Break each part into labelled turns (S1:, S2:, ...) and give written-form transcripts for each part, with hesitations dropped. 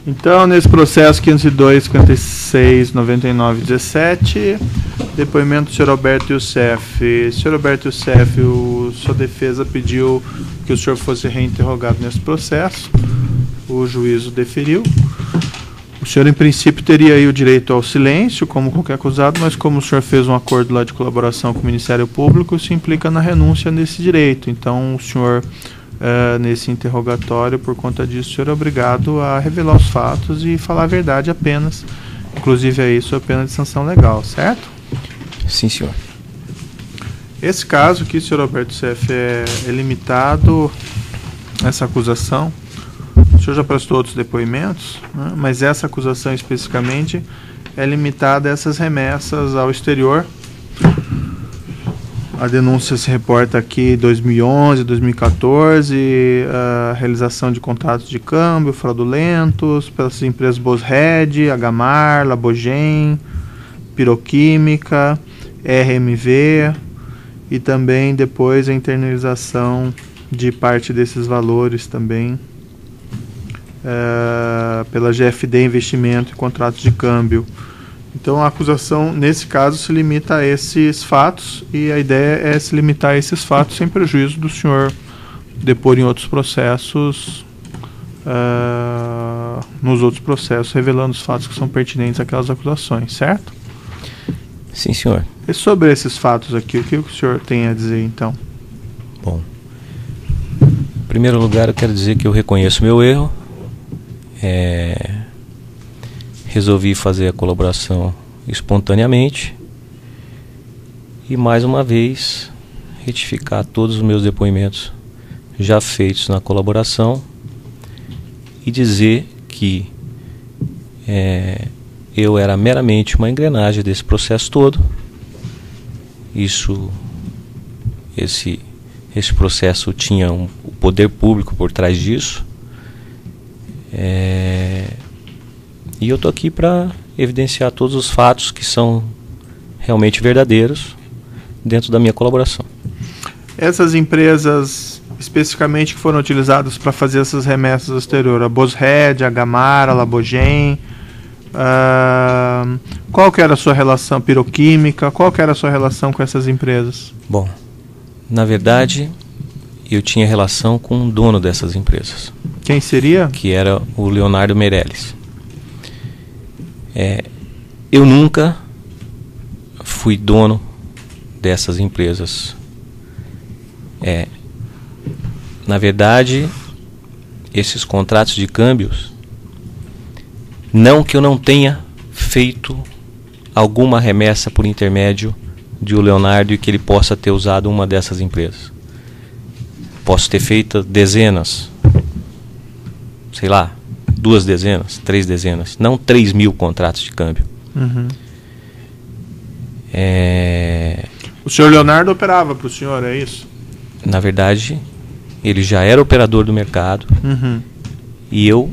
S1: Então, nesse processo 502, 56, 99, 17, depoimento do senhor Alberto Youssef. Senhor Alberto Youssef, sua defesa pediu que o senhor fosse reinterrogado nesse processo. O juízo deferiu. O senhor, em princípio, teria aí o direito ao silêncio, como qualquer acusado, mas como o senhor fez um acordo lá de colaboração com o Ministério Público, isso implica na renúncia nesse direito. Então, o senhor, nesse interrogatório, por conta disso, o senhor é obrigado a revelar os fatos e falar a verdade apenas. Inclusive, aí, sua pena de sanção legal, certo?
S2: Sim, senhor.
S1: Esse caso aqui, senhor Alberto Youssef, é limitado, essa acusação. O senhor já prestou outros depoimentos, né? Mas essa acusação especificamente é limitada a essas remessas ao exterior. A denúncia se reporta aqui 2011, 2014, a realização de contratos de câmbio fraudulentos pelas empresas Bosred, Agamar, Labogen, Piroquímica, RMV e também depois a internalização de parte desses valores também pela GFD Investimento e Contratos de Câmbio. Então a acusação, nesse caso, se limita a esses fatos e a ideia é se limitar a esses fatos sem prejuízo do senhor depor em outros processos, nos outros processos, revelando os fatos que são pertinentes àquelas acusações, certo?
S2: Sim, senhor.
S1: E sobre esses fatos aqui, o que o senhor tem a dizer, então?
S2: Bom, em primeiro lugar, eu quero dizer que eu reconheço meu erro. Resolvi fazer a colaboração espontaneamente e, mais uma vez, retificar todos os meus depoimentos já feitos na colaboração e dizer que eu era meramente uma engrenagem desse processo todo. Esse processo tinha o poder público por trás disso. E eu estou aqui para evidenciar todos os fatos que são realmente verdadeiros dentro da minha colaboração.
S1: Essas empresas especificamente que foram utilizadas para fazer essas remessas ao exterior, a Bosred, a Agamar, a Labogen, qual que era a sua relação, Piroquímica, qual que era a sua relação com essas empresas? Bom,
S2: na verdade, eu tinha relação com o dono dessas empresas.
S1: Quem seria?
S2: Que era o Leonardo Meirelles. Eu nunca fui dono dessas empresas. Na verdade, esses contratos de câmbios, não que eu não tenha feito alguma remessa por intermédio de o Leonardo e que ele possa ter usado uma dessas empresas. Posso ter feito dezenas, sei lá, 2 dezenas, 3 dezenas, não 3.000 contratos de câmbio.
S1: Uhum. O senhor Leonardo operava para o senhor, é isso?
S2: Na verdade, ele já era operador do mercado.
S1: Uhum.
S2: E eu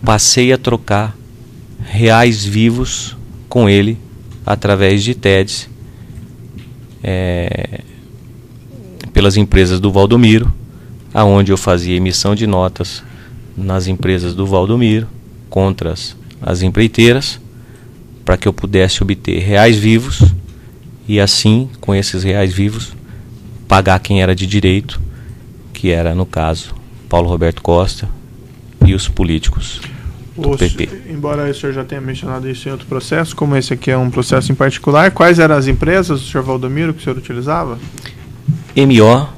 S2: passei a trocar reais vivos com ele através de TEDs pelas empresas do Valdomiro, aonde eu fazia emissão de notas nas empresas do Valdomiro contra as empreiteiras, para que eu pudesse obter reais vivos e assim, com esses reais vivos, pagar quem era de direito, que era, no caso, Paulo Roberto Costa e os políticos do PP.
S1: Embora o senhor já tenha mencionado isso em outro processo, como esse aqui é um processo em particular, quais eram as empresas do senhor Valdomiro que o senhor utilizava?
S2: MO,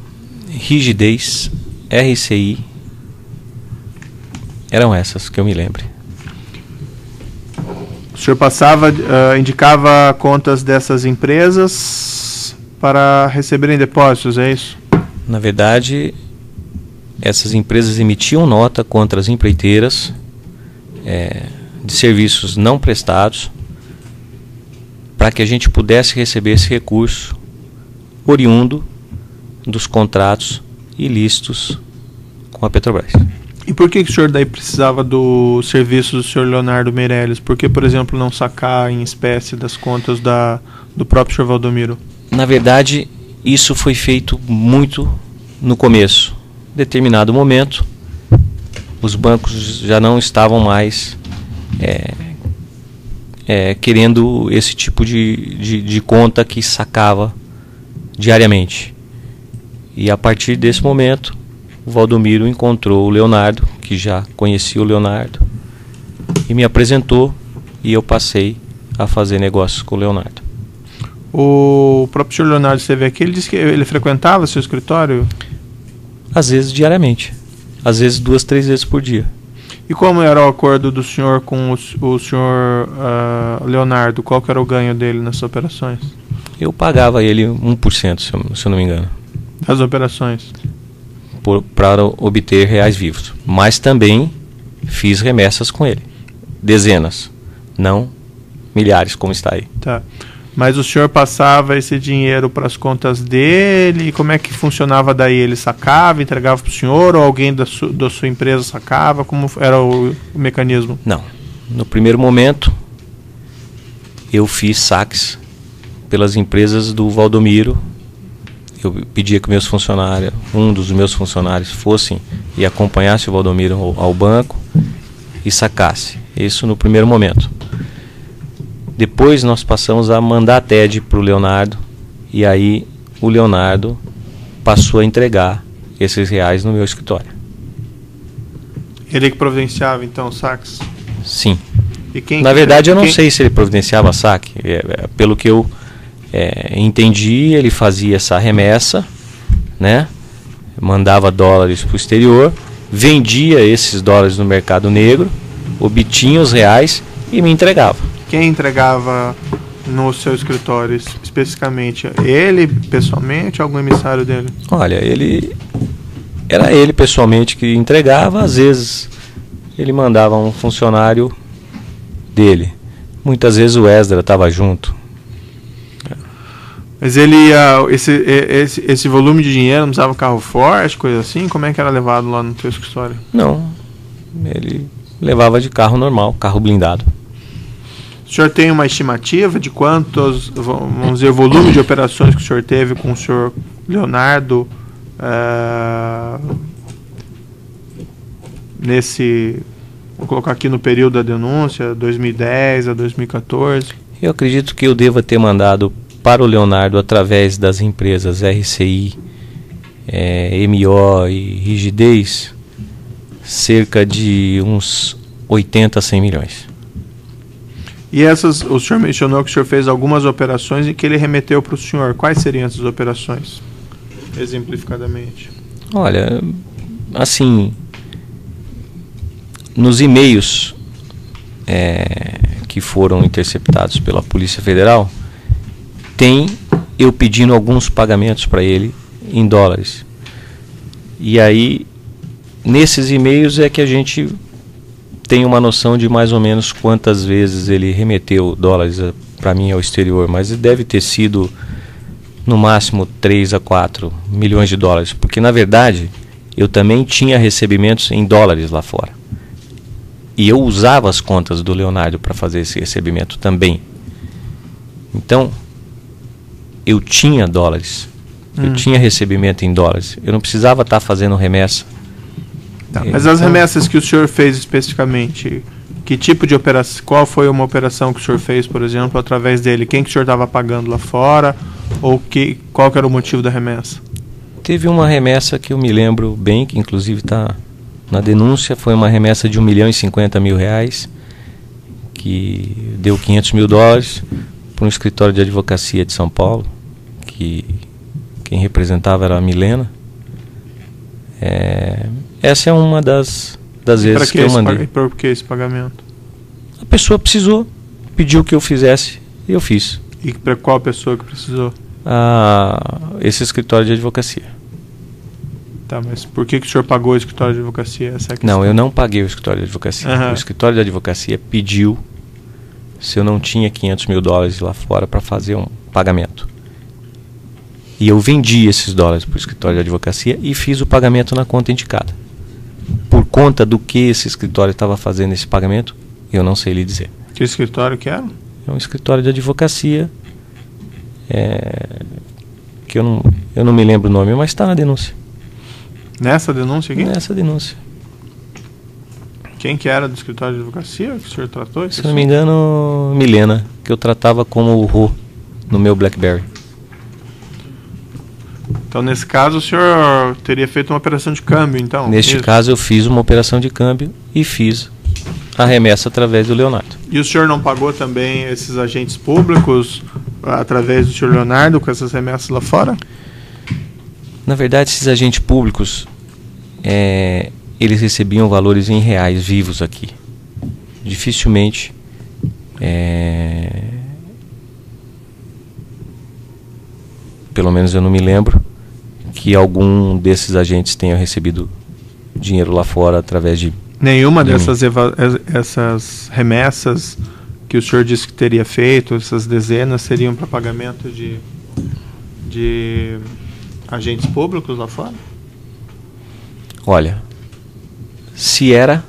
S2: Rigidez, RCI, eram essas que eu me lembre.
S1: O senhor indicava contas dessas empresas para receberem depósitos, é isso?
S2: Na verdade, essas empresas emitiam nota contra as empreiteiras de serviços não prestados para que a gente pudesse receber esse recurso oriundo dos contratos ilícitos com a Petrobras.
S1: E por que o senhor daí precisava do serviço do senhor Leonardo Meirelles? Por que, por exemplo, não sacar em espécie das contas do próprio senhor Valdomiro?
S2: Na verdade, isso foi feito muito no começo. Em determinado momento, os bancos já não estavam mais querendo esse tipo de conta que sacava diariamente. E a partir desse momento, o Valdomiro encontrou o Leonardo, que já conhecia o Leonardo, e me apresentou, e eu passei a fazer negócios com o Leonardo.
S1: O próprio senhor Leonardo esteve aqui, ele disse que ele frequentava seu escritório?
S2: Às vezes diariamente, às vezes 2, 3 vezes por dia.
S1: E como era o acordo do senhor com o senhor Leonardo? Qual que era o ganho dele nessas operações?
S2: Eu pagava ele 1%, se eu não me engano.
S1: Das operações?
S2: Para obter reais vivos. Mas também fiz remessas com ele. Dezenas, não milhares, como está aí.
S1: Tá. Mas o senhor passava esse dinheiro para as contas dele? Como é que funcionava daí? Ele sacava, entregava para o senhor, ou alguém da sua empresa sacava? Como era o mecanismo?
S2: Não. No primeiro momento, eu fiz saques pelas empresas do Valdomiro. Eu pedia que um dos meus funcionários fossem e acompanhasse o Valdomiro ao banco e sacasse. Isso no primeiro momento. Depois nós passamos a mandar a TED para o Leonardo, e aí o Leonardo passou a entregar esses reais no meu escritório.
S1: Ele que providenciava então os saques?
S2: Sim.
S1: E
S2: Na verdade eu não sei se ele providenciava saque. Pelo que eu entendi, ele fazia essa remessa, né? Mandava dólares para o exterior, vendia esses dólares no mercado negro, obtinha os reais e me entregava.
S1: Quem entregava no seu escritório especificamente? Ele pessoalmente ou algum emissário dele?
S2: Olha, era ele pessoalmente que entregava. Às vezes ele mandava um funcionário dele. Muitas vezes o Esdra estava junto.
S1: Mas ele ia, esse volume de dinheiro não usava carro forte, coisa assim? Como é que era levado lá no teu escritório?
S2: Não, ele levava de carro normal, carro blindado.
S1: O senhor tem uma estimativa de quantos, vamos dizer, o volume de operações que o senhor teve com o senhor Leonardo vou colocar aqui no período da denúncia, 2010 a 2014?
S2: Eu acredito que eu deva ter mandado para o Leonardo, através das empresas RCI, MO e Rigidez, cerca de uns 80 a 100 milhões.
S1: E o senhor mencionou que o senhor fez algumas operações e que ele remeteu para o senhor. Quais seriam essas operações, exemplificadamente?
S2: Olha, assim, nos e-mails que foram interceptados pela Polícia Federal, tem eu pedindo alguns pagamentos para ele em dólares. E aí, nesses e-mails é que a gente tem uma noção de mais ou menos quantas vezes ele remeteu dólares para mim ao exterior, mas deve ter sido no máximo 3 a 4 milhões de dólares, porque na verdade eu também tinha recebimentos em dólares lá fora. E eu usava as contas do Leonardo para fazer esse recebimento também. Então, eu tinha dólares, eu tinha recebimento em dólares, eu não precisava estar fazendo remessa.
S1: Tá, mas as remessas que o senhor fez especificamente, que tipo de operação, qual foi uma operação que o senhor fez, por exemplo, através dele? Quem que o senhor estava pagando lá fora? Ou qual que era o motivo da remessa?
S2: Teve uma remessa que eu me lembro bem, que inclusive está na denúncia, foi uma remessa de R$1.050.000, que deu $500.000 para um escritório de advocacia de São Paulo, que quem representava era a Milena. Essa é uma das vezes que eu mandei.
S1: Por que esse pagamento?
S2: A pessoa precisou, pediu que eu fizesse e eu fiz.
S1: E para qual pessoa que precisou?
S2: Esse escritório de advocacia.
S1: Tá, mas por que o senhor pagou o escritório de advocacia? Essa é a questão.
S2: Não, eu não paguei o escritório de advocacia. O escritório de advocacia pediu se eu não tinha $500.000 lá fora para fazer um pagamento. E eu vendi esses dólares para o escritório de advocacia e fiz o pagamento na conta indicada. Por conta do que esse escritório estava fazendo esse pagamento, eu não sei lhe dizer.
S1: Que escritório que era?
S2: É um escritório de advocacia, que eu não me lembro o nome, mas está na denúncia.
S1: Nessa denúncia aqui?
S2: Nessa denúncia.
S1: Quem que era do escritório de advocacia que o senhor tratou?
S2: Se não me engano, Milena, que eu tratava como o Rô no meu BlackBerry.
S1: Então, nesse caso, o senhor teria feito uma operação de câmbio, então?
S2: Neste caso, eu fiz uma operação de câmbio e fiz a remessa através do Leonardo.
S1: E o senhor não pagou também esses agentes públicos através do senhor Leonardo com essas remessas lá fora?
S2: Na verdade, esses agentes públicos, eles recebiam valores em reais vivos aqui. Dificilmente pelo menos eu não me lembro que algum desses agentes tenha recebido dinheiro lá fora através de...
S1: Nenhuma dessas essas remessas que o senhor disse que teria feito, essas dezenas, seriam para pagamento de agentes públicos lá fora?
S2: Olha, se era,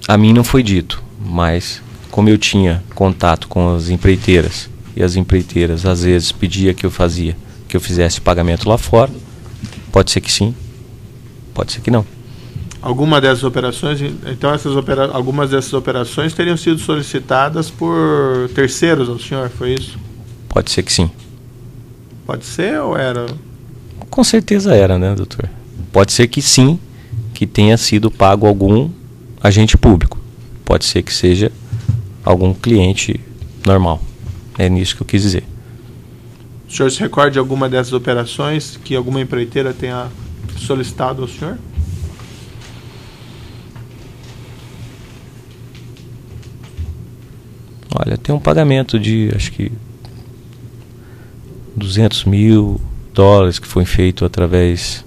S2: a mim não foi dito, mas como eu tinha contato com as empreiteiras, e as empreiteiras às vezes pediam que eu fizesse pagamento lá fora, pode ser que sim, pode ser que não.
S1: Alguma dessas operações, então algumas dessas operações teriam sido solicitadas por terceiros ao senhor, foi isso?
S2: Pode ser que sim.
S1: Pode ser ou era?
S2: Com certeza era, né, doutor? Pode ser que sim, que tenha sido pago algum agente público. Pode ser que seja algum cliente normal. É nisso que eu quis dizer.
S1: O senhor se recorda de alguma dessas operações que alguma empreiteira tenha solicitado ao senhor?
S2: Olha, tem um pagamento de, acho que, $200 mil que foi feito através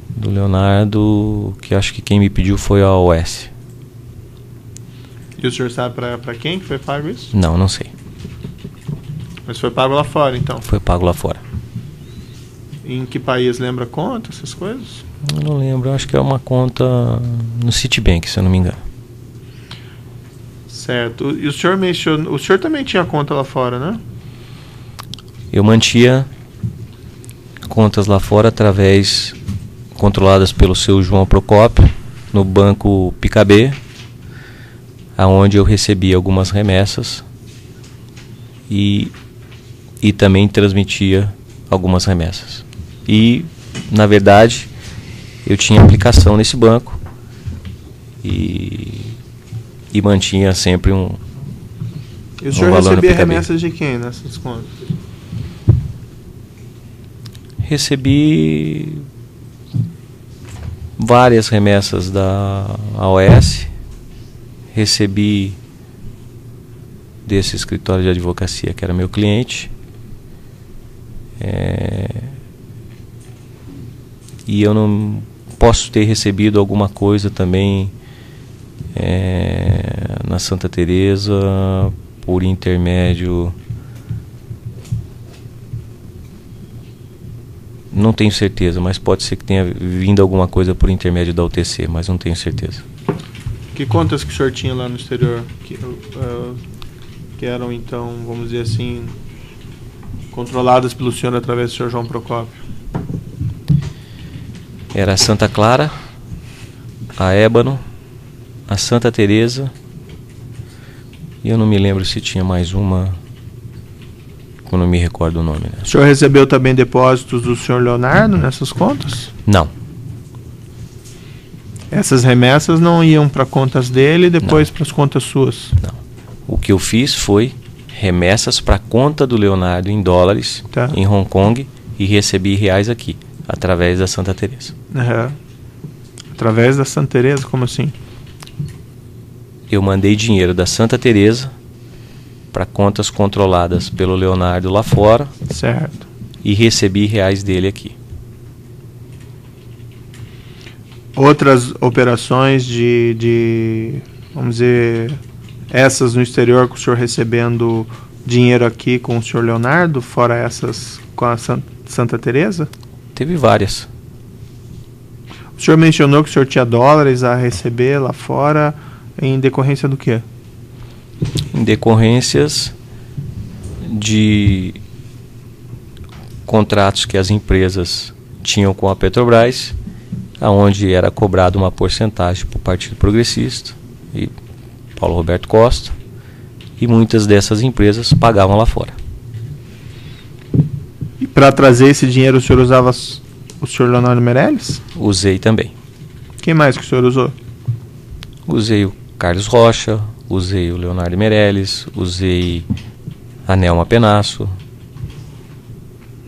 S2: do Leonardo, que acho que quem me pediu foi a OS.
S1: E o senhor sabe para quem que foi pago isso?
S2: Não, não sei.
S1: Mas foi pago lá fora, então?
S2: Foi pago lá fora.
S1: Em que país? Lembra a conta, essas coisas?
S2: Eu não lembro, eu acho que é uma conta no Citibank, se eu não me engano.
S1: Certo. E o senhor mencionou... O senhor também tinha conta lá fora, né?
S2: Eu mantinha contas lá fora através... controladas pelo seu João Procópio, no banco Picabê, aonde eu recebia algumas remessas e também transmitia algumas remessas. E, na verdade, eu tinha aplicação nesse banco e mantinha sempre um
S1: E o senhor recebia remessas de quem nessas contas?
S2: Recebi várias remessas da AOS, recebi desse escritório de advocacia que era meu cliente, e eu não posso ter recebido alguma coisa também na Santa Teresa por intermédio, não tenho certeza, mas pode ser que tenha vindo alguma coisa por intermédio da UTC, mas não tenho certeza.
S1: Que contas que o senhor tinha lá no exterior que eram, então, vamos dizer assim, controladas pelo senhor através do senhor João Procópio?
S2: Era a Santa Clara, a Ébano, a Santa Teresa, e eu não me lembro se tinha mais uma, eu não me recordo o nome, né?
S1: O senhor recebeu também depósitos do senhor Leonardo nessas contas?
S2: Não.
S1: Essas remessas não iam para contas dele e depois para as contas suas?
S2: Não. O que eu fiz foi remessas para a conta do Leonardo em dólares,
S1: tá,
S2: em Hong Kong, e recebi reais aqui, através da Santa Teresa.
S1: Uhum. Através da Santa Teresa? Como assim?
S2: Eu mandei dinheiro da Santa Teresa para contas controladas pelo Leonardo lá fora.
S1: Certo.
S2: E recebi reais dele aqui.
S1: Outras operações vamos dizer, essas no exterior com o senhor recebendo dinheiro aqui com o senhor Leonardo, fora essas com a Santa Teresa?
S2: Teve várias.
S1: O senhor mencionou que o senhor tinha dólares a receber lá fora, em decorrência do quê?
S2: Em decorrências de contratos que as empresas tinham com a Petrobras, aonde era cobrado uma porcentagem para o Partido Progressista e Paulo Roberto Costa, e muitas dessas empresas pagavam lá fora.
S1: E para trazer esse dinheiro o senhor usava o senhor Leonardo Meirelles?
S2: Usei também.
S1: Quem mais que o senhor usou?
S2: Usei o Carlos Rocha, usei o Leonardo Meirelles, usei a Nelma Penasso.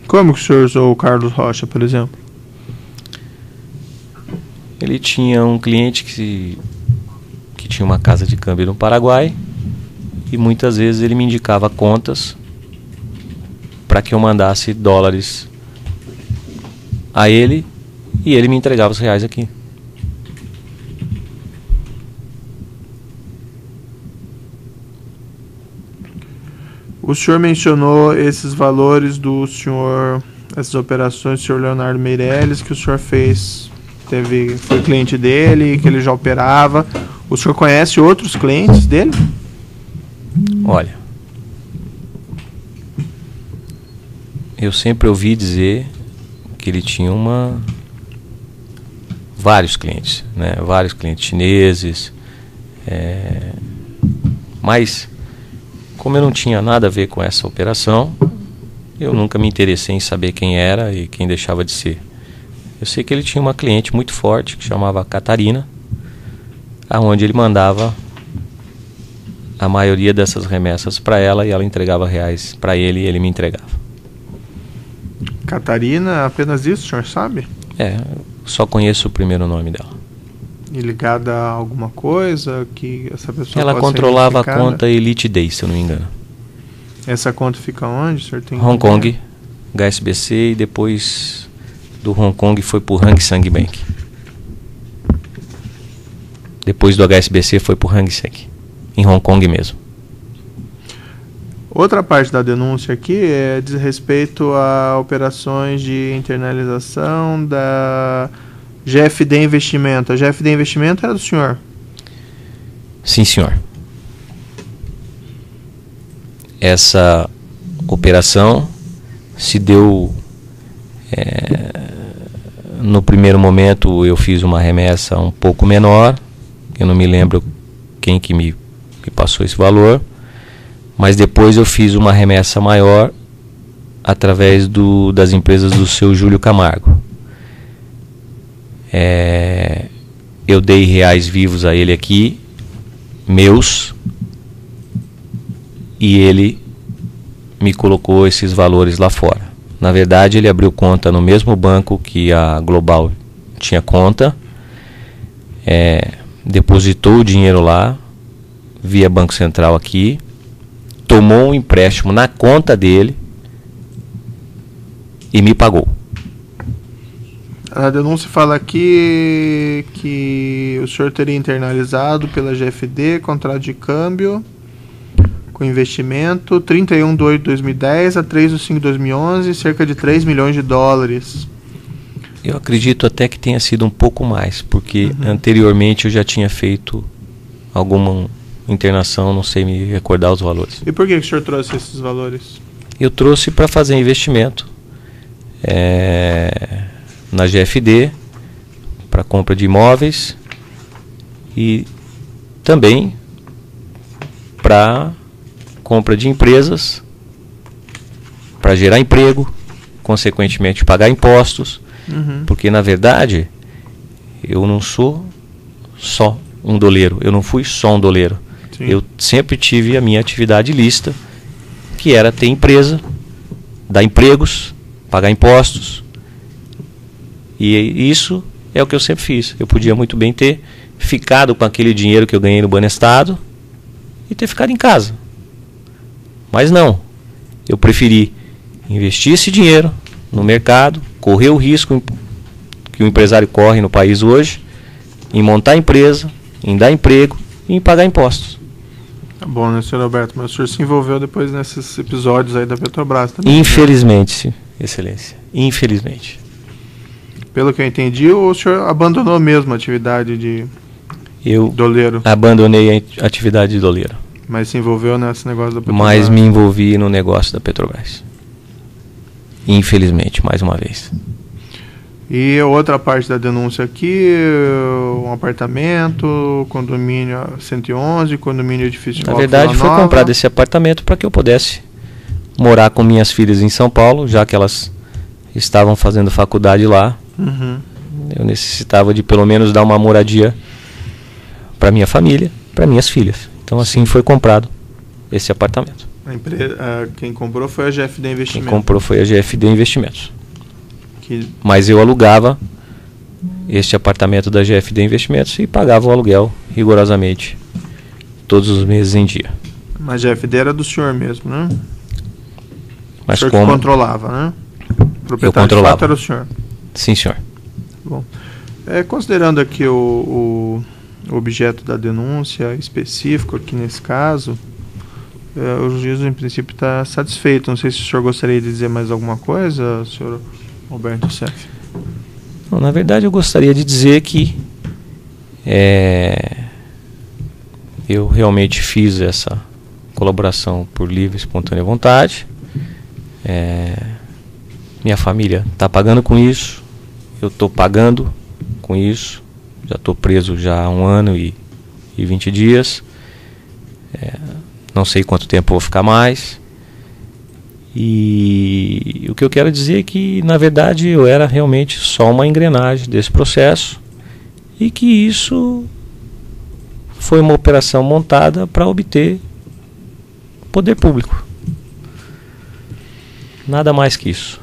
S1: Como que o senhor usou o Carlos Rocha, por exemplo?
S2: Ele tinha um cliente que tinha uma casa de câmbio no Paraguai, e muitas vezes ele me indicava contas para que eu mandasse dólares a ele, e ele me entregava os reais aqui.
S1: O senhor mencionou esses valores do senhor, essas operações do senhor Leonardo Meirelles que o senhor fez, foi cliente dele, que ele já operava. O senhor conhece outros clientes dele?
S2: Olha, eu sempre ouvi dizer que ele tinha vários clientes, né? Vários clientes chineses, mas como eu não tinha nada a ver com essa operação, eu nunca me interessei em saber quem era e quem deixava de ser. Eu sei que ele tinha uma cliente muito forte que chamava Catarina, aonde ele mandava a maioria dessas remessas para ela, e ela entregava reais para ele e ele me entregava.
S1: Catarina, apenas isso, o senhor sabe?
S2: Só conheço o primeiro nome dela.
S1: E ligada a alguma coisa que essa pessoa
S2: Ela
S1: pode ser
S2: controlava a
S1: identificada?
S2: conta Elite Day, se eu não me engano.
S1: Essa conta fica onde, o senhor tem
S2: Hong Kong, HSBC, e depois do Hong Kong foi pro Hang Seng Bank. Depois do HSBC foi pro Hang Seng, em Hong Kong mesmo.
S1: Outra parte da denúncia aqui diz respeito a operações de internalização da GFD Investimento. A GFD Investimento era do senhor?
S2: Sim, senhor. Essa operação se deu... no primeiro momento eu fiz uma remessa um pouco menor. Eu não me lembro quem que me passou esse valor. Mas depois eu fiz uma remessa maior através das empresas do seu Júlio Camargo. Eu dei reais vivos a ele aqui, meus, e ele me colocou esses valores lá fora. Na verdade, ele abriu conta no mesmo banco que a Global tinha conta, depositou o dinheiro lá, via Banco Central aqui, tomou um empréstimo na conta dele e me pagou.
S1: A denúncia fala aqui que o senhor teria internalizado pela GFD contrato de câmbio com investimento 31/8/2010 a 3/5/2011, cerca de 3 milhões de dólares.
S2: Eu acredito até que tenha sido um pouco mais, porque anteriormente eu já tinha feito alguma internação, não sei me recordar os valores.
S1: E por que o senhor trouxe esses valores?
S2: Eu trouxe para fazer investimento na GFD, para compra de imóveis, e também para compra de empresas, para gerar emprego, consequentemente pagar impostos, porque na verdade eu não sou só um doleiro, eu não fui só um doleiro. Sim. Eu sempre tive a minha atividade lícita, que era ter empresa, dar empregos, pagar impostos. E isso é o que eu sempre fiz. Eu podia muito bem ter ficado com aquele dinheiro que eu ganhei no Banestado e ter ficado em casa. Mas não. Eu preferi investir esse dinheiro no mercado, correr o risco que o empresário corre no país hoje, em montar empresa, em dar emprego e em pagar impostos.
S1: Tá bom, né, senhor Alberto? Mas o senhor se envolveu depois nesses episódios aí da Petrobras também?
S2: Infelizmente, né? Excelência. Infelizmente.
S1: Pelo que eu entendi, o senhor abandonou mesmo a atividade de doleiro?
S2: Eu abandonei a atividade de doleiro.
S1: Mas se envolveu nesse negócio da Petrobras?
S2: Mas me envolvi no negócio da Petrobras. Infelizmente, mais uma vez.
S1: E outra parte da denúncia aqui, um apartamento, condomínio 111, condomínio edifício.
S2: Na verdade, foi comprado esse apartamento para que eu pudesse morar com minhas filhas em São Paulo, já que elas estavam fazendo faculdade lá.
S1: Uhum.
S2: Eu necessitava de pelo menos dar uma moradia para minha família, para minhas filhas. Então assim foi comprado esse apartamento.
S1: Quem comprou foi a GFD Investimentos.
S2: Quem comprou foi a GFD Investimentos.
S1: Que...
S2: Mas eu alugava este apartamento da GFD Investimentos e pagava o aluguel rigorosamente todos os meses em dia.
S1: Mas a GFD era do senhor mesmo, né?
S2: Mas
S1: o senhor
S2: como
S1: que controlava, né? O proprietário
S2: eu controlava.
S1: de fato era o senhor.
S2: Sim, senhor.
S1: Bom, considerando aqui o objeto da denúncia específico aqui nesse caso, o juízo em princípio está satisfeito. Não sei se o senhor gostaria de dizer mais alguma coisa, senhor Alberto Youssef.
S2: Não, na verdade eu gostaria de dizer que eu realmente fiz essa colaboração por livre e espontânea vontade. Minha família está pagando com isso, eu estou pagando com isso, já estou preso já há 1 ano e 20 dias, não sei quanto tempo vou ficar mais, e o que eu quero dizer é que na verdade eu era realmente só uma engrenagem desse processo e que isso foi uma operação montada para obter poder público. Nada mais que isso.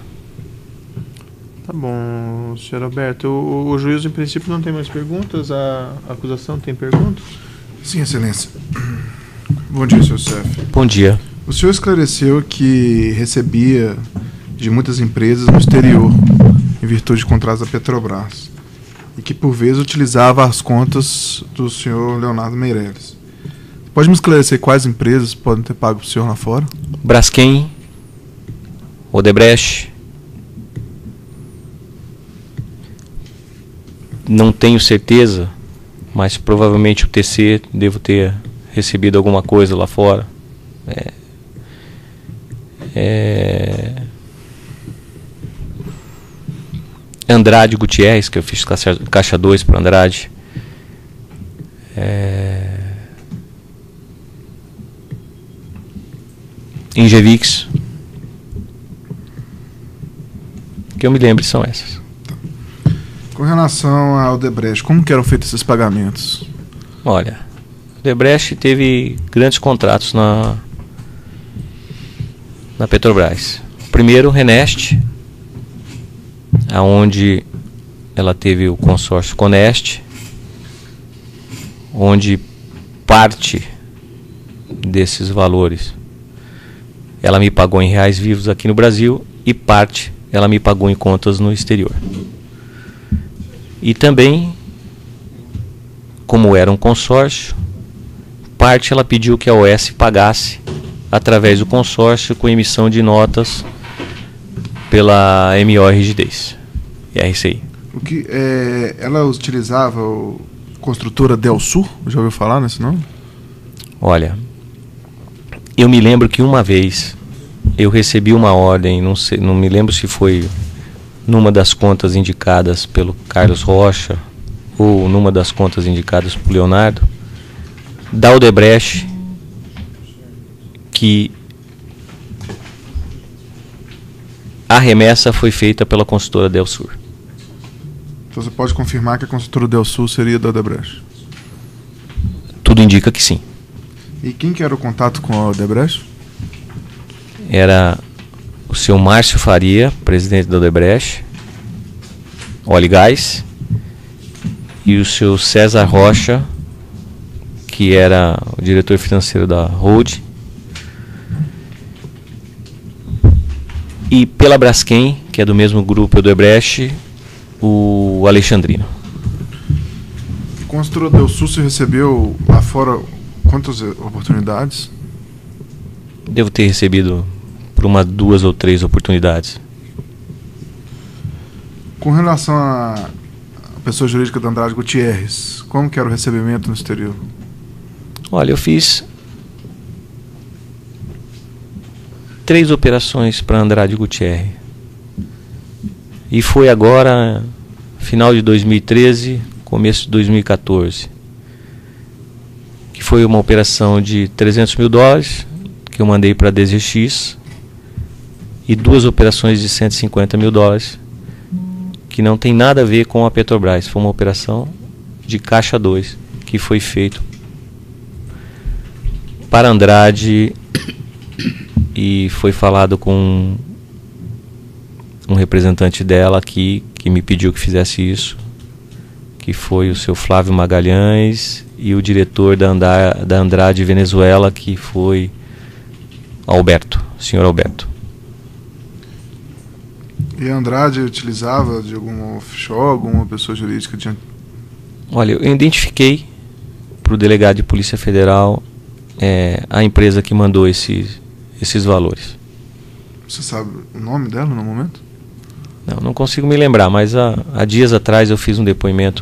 S1: Tá bom, senhor Alberto. O juiz, em princípio, não tem mais perguntas? A acusação tem perguntas?
S3: Sim, excelência. Bom dia, senhor Youssef.
S2: Bom dia.
S3: O senhor esclareceu que recebia de muitas empresas no exterior, em virtude de contratos da Petrobras, e que, por vezes, utilizava as contas do senhor Leonardo Meirelles. Pode me esclarecer quais empresas podem ter pago para o senhor lá fora?
S2: Braskem, Odebrecht, não tenho certeza, mas provavelmente o TC devo ter recebido alguma coisa lá fora. Andrade Gutierrez, que eu fiz caixa 2 para Andrade. Ingevix. Que eu me lembre são essas.
S3: Com relação ao Odebrecht, como que eram feitos esses pagamentos?
S2: Olha, o Odebrecht teve grandes contratos na Petrobras. Primeiro, Renest, aonde ela teve o consórcio Conest, onde parte desses valores ela me pagou em reais vivos aqui no Brasil e parte ela me pagou em contas no exterior. E também, como era um consórcio, parte ela pediu que a OS pagasse através do consórcio com emissão de notas pela MO Rigidez e RCI.
S3: Ela utilizava a construtora Delsul? Já ouviu falar nesse nome?
S2: Olha, eu me lembro que uma vez eu recebi uma ordem, não me lembro se foi numa das contas indicadas pelo Carlos Rocha ou numa das contas indicadas por Leonardo, da Odebrecht, que a remessa foi feita pela consultora Delsul.
S3: Então você pode confirmar que a consultora Delsul seria da Odebrecht?
S2: Tudo indica que sim.
S3: E quem que era o contato com a Odebrecht?
S2: Era o seu Márcio Faria, presidente da Odebrecht, Óleo e Gás, e o seu César Rocha, que era o diretor financeiro da Hold, e pela Braskem, que é do mesmo grupo Odebrecht, o Alexandrino.
S3: Com a construtora Delsul você recebeu lá fora quantas oportunidades?
S2: Devo ter recebido por 2 ou 3 oportunidades.
S3: Com relação à pessoa jurídica da Andrade Gutierrez, como que era o recebimento no exterior?
S2: Olha, eu fiz 3 operações para Andrade Gutierrez. E foi agora, final de 2013, começo de 2014, que foi uma operação de $300 mil, que eu mandei para a DZX, e 2 operações de $150 mil, que não tem nada a ver com a Petrobras. Foi uma operação de Caixa 2, que foi feito para Andrade, e foi falado com um representante dela aqui, que me pediu que fizesse isso, que foi o seu Flávio Magalhães, e o diretor da Andrade Venezuela, que foi Alberto, senhor Alberto.
S3: E a Andrade utilizava de alguma offshore, alguma pessoa jurídica?
S2: Olha, eu identifiquei para o delegado de Polícia Federal a empresa que mandou esses valores.
S3: Você sabe o nome dela no momento?
S2: Não consigo me lembrar, mas há dias atrás eu fiz um depoimento